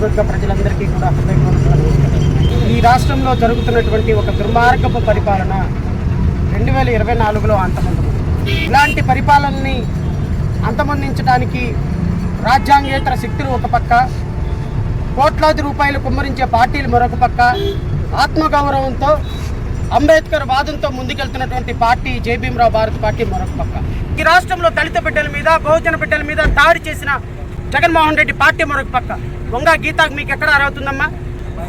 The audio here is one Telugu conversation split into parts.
ప్రజలందరికీ కూడా హృదయపూర్వక నమస్కారం. ఈ రాష్ట్రంలో జరుగుతున్నటువంటి ఒక దుర్మార్గపు పరిపాలన 2024లో అంతమొందుతుంది. ఇలాంటి పరిపాలనని అంతమొందించడానికి రాజ్యాంగేతర శక్తులు ఒక పక్క, కోట్లాది రూపాయలు కుమ్మరించే పార్టీలు మరొక పక్క, ఆత్మగౌరవంతో అంబేద్కర్ వాదంతో ముందుకెళ్తున్నటువంటి పార్టీ జై భీమ్రావ్ భారత్ పార్టీ మరొక పక్క. ఈ రాష్ట్రంలో దళిత బిడ్డల మీద, బహుజన బిడ్డల మీద దాడి చేసిన జగన్మోహన్ రెడ్డి పార్టీ మరొక పక్క. వంగ గీతాకు మీకు ఎక్కడ అర్హతుందమ్మా?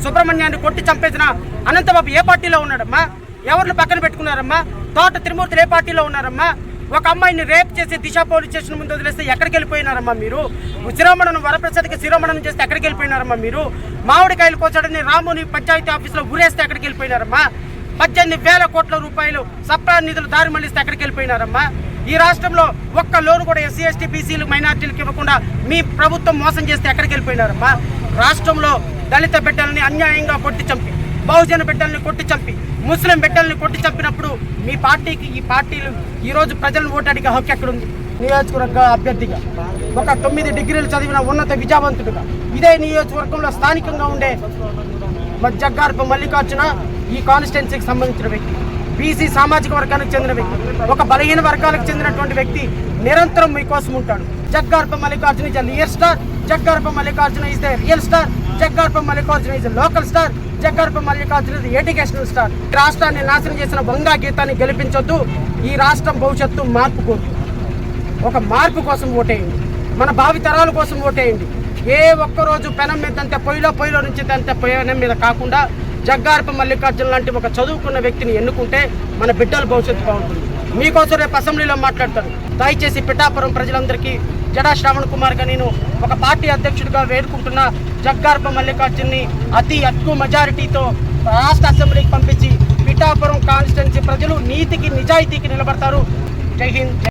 సుబ్రహ్మణ్యాన్ని కొట్టి చంపేసిన అనంతబాబు ఏ పార్టీలో ఉన్నాడమ్మా? ఎవరిని పక్కన పెట్టుకున్నారమ్మా? తోట త్రిమూర్తులు ఏ పార్టీలో ఉన్నారమ్మా? ఒక అమ్మాయిని రేప్ చేసి దిశ పోలీస్ స్టేషన్ ముందు వదిలేస్తే ఎక్కడికి వెళ్ళిపోయినారమ్మా మీరు? శిరోమణను వరప్రసాద్కి శిరోమణం చేస్తే ఎక్కడికి వెళ్ళిపోయినారమ్మా మీరు? మామిడికాయలు కోసాడని రాముని పంచాయతీ ఆఫీసులో ఊరేస్తే ఎక్కడికి వెళ్ళిపోయినారమ్మా? 18,000 కోట్ల రూపాయలు సప్లా నిధులు దారి మళ్లిస్తే ఎక్కడికి వెళ్ళిపోయినారమ్మా? ఈ రాష్ట్రంలో ఒక్క లోను కూడా ఎస్సీ ఎస్టీ బీసీలు మైనార్టీలకు ఇవ్వకుండా మీ ప్రభుత్వం మోసం చేస్తే ఎక్కడికి వెళ్ళిపోయినారమ్మా? రాష్ట్రంలో దళిత బిడ్డల్ని అన్యాయంగా కొట్టి చంపి, బహుజన బిడ్డల్ని కొట్టి చంపి, ముస్లిం బిడ్డల్ని కొట్టి చంపినప్పుడు మీ పార్టీకి, ఈ పార్టీలు ఈరోజు ప్రజలను ఓటు అడిగే హక్కు ఎక్కడుంది? నియోజకవర్గ అభ్యర్థిగా, ఒక 9 డిగ్రీలు చదివిన ఉన్నత విద్యావంతుడిగా, ఇదే నియోజకవర్గంలో స్థానికంగా ఉండే జగ్గారపు మల్లికార్జున ఈ కాన్స్టిట్యున్సీకి సంబంధించిన వ్యక్తి, బీసీ సామాజిక వర్గానికి చెందిన వ్యక్తి, ఒక బలహీన వర్గాలకు చెందినటువంటి వ్యక్తి నిరంతరం మీకోసం ఉంటాడు. Jaggarapu Mallikarjuna is real star, Jaggarapu Mallikarjuna is the real star, Jaggarapu Mallikarjuna is local star, Jaggarapu Mallikarjuna is educational star. రాష్ట్రాన్ని నాశనం చేసిన వంగా గీతాన్ని గెలిపించొద్దు. ఈ రాష్ట్రం భవిష్యత్తు మార్పు కోరుతుంది. ఒక మార్పు కోసం ఓటేయండి, మన భావితరాల కోసం ఓటేయండి. ఏ ఒక్కరోజు పెనం మీద తంతే పొయ్యిలో నుంచి తంతే పెనం మీద కాకుండా జగ్గారపు మల్లికార్జున లాంటి ఒక చదువుకున్న వ్యక్తిని ఎన్నుకుంటే మన బిడ్డల భవిష్యత్తు బాగుంటుంది. మీకోసం రేపు అసెంబ్లీలో మాట్లాడతాను. దయచేసి పిఠాపురం ప్రజలందరికీ జడా శ్రావణ్ కుమార్గా నేను ఒక పార్టీ అధ్యక్షుడిగా వేడుకుంటున్న జగ్గారపు మల్లికార్జున్ని అతి ఎక్కువ మెజారిటీతో రాష్ట్ర అసెంబ్లీకి పంపించి పిఠాపురం కాన్స్టిట్యున్సీ ప్రజలు నీతికి నిజాయితీకి నిలబడతారు. జై హింద్.